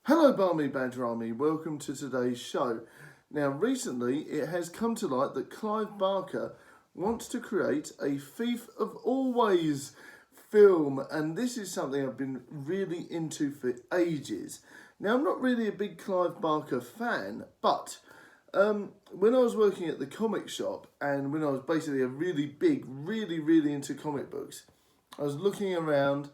Hello Barmy Badger Army, welcome to today's show. Now recently it has come to light that Clive Barker wants to create a Thief of Always film, and this is something I've been really into for ages. Now I'm not really a big Clive Barker fan, but when I was working at the comic shop and when I was basically a really big, really into comic books, I was looking around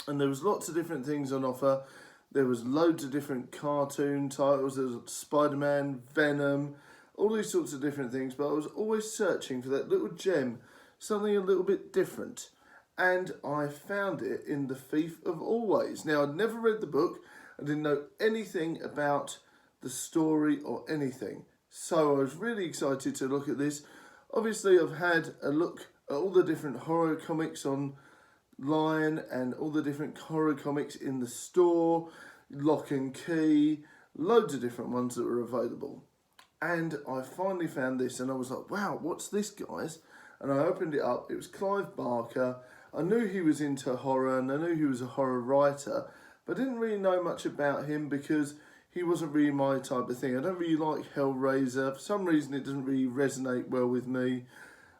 and there was lots of different things on offer. There was loads of different cartoon titles. There was Spider-Man, Venom, all these sorts of different things. But I was always searching for that little gem, something a little bit different. And I found it in The Thief of Always. Now, I'd never read the book. I didn't know anything about the story or anything. So I was really excited to look at this. Obviously, I've had a look at all the different horror comics online and all the different horror comics in the store, Lock and Key, loads of different ones that were available. And I finally found this and I was like, wow, what's this, guys? And I opened it up. It was Clive Barker. I knew he was into horror and I knew he was a horror writer, but I didn't really know much about him because he wasn't really my type of thing. I don't really like Hellraiser. For some reason it doesn't really resonate well with me.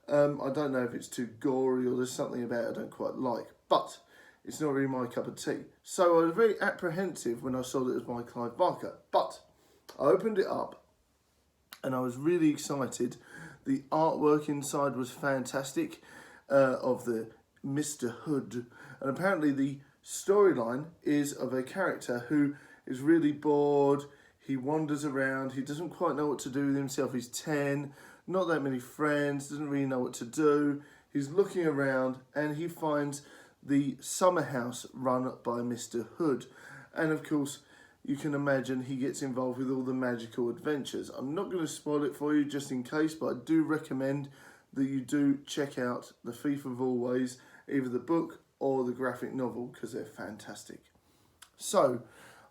I don't know if it's too gory or there's something about it I don't quite like, but it's not really my cup of tea. So I was very apprehensive when I saw that it was by Clive Barker, but I opened it up and I was really excited. The artwork inside was fantastic of the Mr. Hood, and apparently the storyline is of a character who is really bored. He wanders around, he doesn't quite know what to do with himself. He's 10, not that many friends, doesn't really know what to do. He's looking around and he finds the summer house run by Mr. Hood. And of course, you can imagine he gets involved with all the magical adventures. I'm not going to spoil it for you just in case, but I do recommend that you do check out The Thief of Always, either the book or the graphic novel, because they're fantastic. So,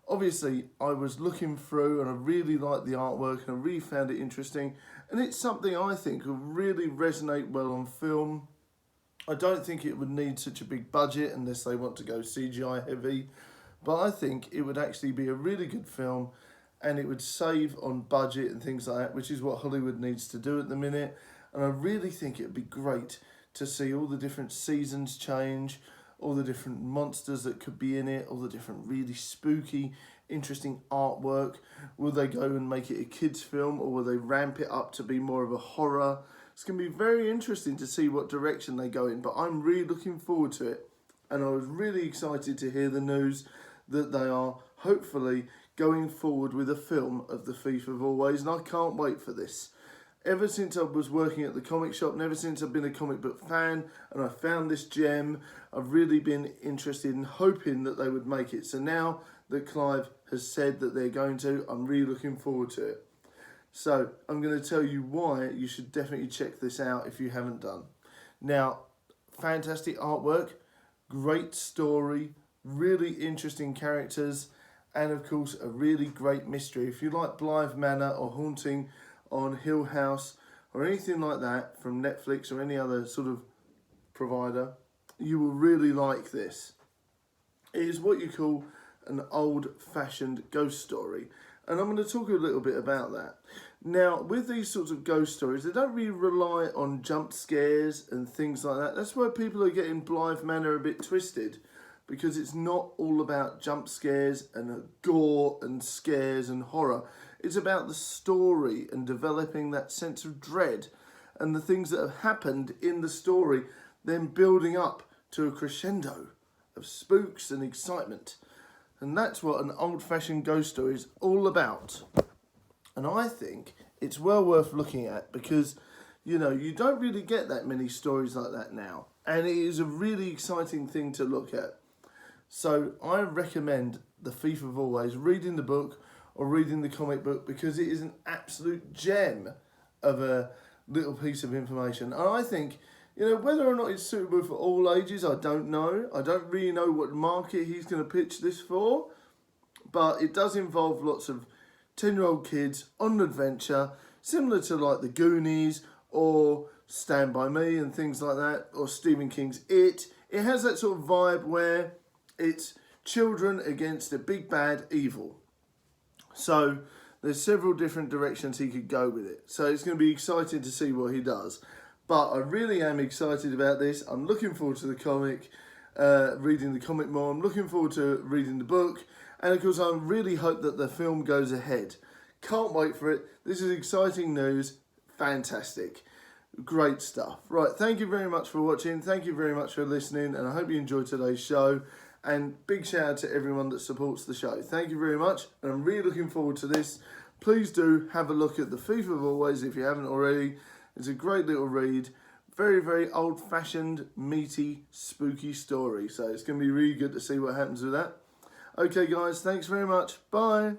obviously, I was looking through and I really liked the artwork and I really found it interesting. And it's something I think will really resonate well on film. I don't think it would need such a big budget unless they want to go CGI heavy. But I think it would actually be a really good film and it would save on budget and things like that, which is what Hollywood needs to do at the minute. And I really think it would be great to see all the different seasons change, all the different monsters that could be in it, all the different really spooky, interesting artwork. Will they go and make it a kids' film or will they ramp it up to be more of a horror? It's going to be very interesting to see what direction they go in, but I'm really looking forward to it. And I was really excited to hear the news that they are hopefully going forward with a film of The Thief of Always, and I can't wait for this. Ever since I was working at the comic shop and ever since I've been a comic book fan and I found this gem, I've really been interested in hoping that they would make it. So now that Clive has said that they're going to, I'm really looking forward to it. So I'm going to tell you why you should definitely check this out if you haven't done. Now, fantastic artwork, great story, really interesting characters, and of course a really great mystery. If you like Blythe Manor or Haunting on Hill House or anything like that from Netflix or any other sort of provider, you will really like this. It is what you call an old-fashioned ghost story, and I'm going to talk a little bit about that. Now, with these sorts of ghost stories, they don't really rely on jump scares and things like that. That's where people are getting Blythe Manor a bit twisted, because it's not all about jump scares and gore and scares and horror. It's about the story and developing that sense of dread and the things that have happened in the story, then building up to a crescendo of spooks and excitement. And that's what an old-fashioned ghost story is all about. And I think it's well worth looking at because, you know, you don't really get that many stories like that now. And it is a really exciting thing to look at. So I recommend The Thief of Always, reading the book or reading the comic book, because it is an absolute gem of a little piece of information. And I think, you know, whether or not it's suitable for all ages, I don't know. I don't really know what market he's going to pitch this for, but it does involve lots of 10-year-old kids on an adventure, similar to like The Goonies or Stand By Me and things like that, or Stephen King's It. It has that sort of vibe where it's children against a big bad evil. So there's several different directions he could go with it. So it's going to be exciting to see what he does. But I really am excited about this. I'm looking forward to the comic, reading the comic more. I'm looking forward to reading the book. And of course, I really hope that the film goes ahead. Can't wait for it. This is exciting news. Fantastic. Great stuff. Right, thank you very much for watching. Thank you very much for listening. And I hope you enjoyed today's show. And big shout out to everyone that supports the show. Thank you very much. And I'm really looking forward to this. Please do have a look at The Thief of Always if you haven't already. It's a great little read. Very, very old-fashioned, meaty, spooky story. So it's going to be really good to see what happens with that. Okay, guys, thanks very much. Bye.